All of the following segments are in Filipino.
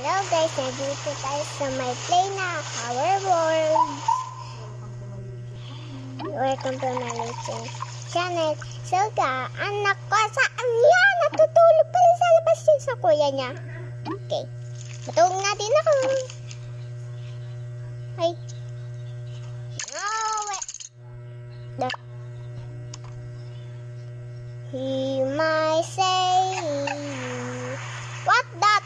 Hello guys, nandito tayo sa my play na our world. Welcome to my YouTube channel. So anak ko, saan yan? Natutulog pala sa labas yun sa kuya niya. Okay, matulog natin ako. Ay. No, wait. He might say, what that?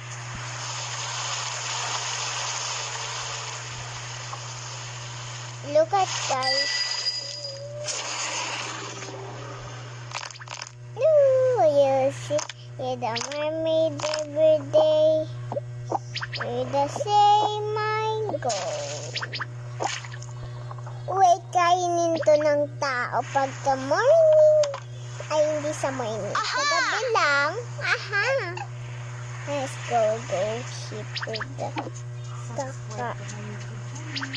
Look at guys. No, you see the mermaid every day with the same mind goal. Wait, kainin to ng tao pagka morning. Ay, hindi sa morning. Sa gabi lang. Aha. Let's go ship with the kaka.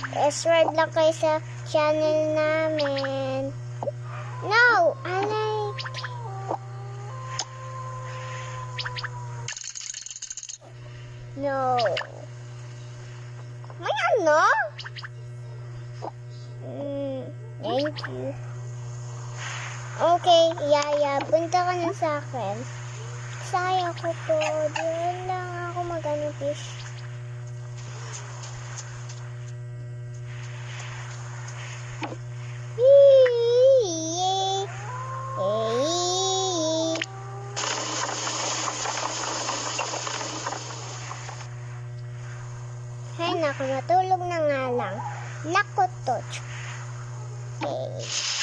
Subscribe lang kayo sa channel namin. No! I like... No. May ano? Thank you. Okay, Yaya, punta ka na sa akin. Saya ko to. Diyan lang ako mag-ano fish. Ay, naku, natulog na nga lang. Naku, to. Okay.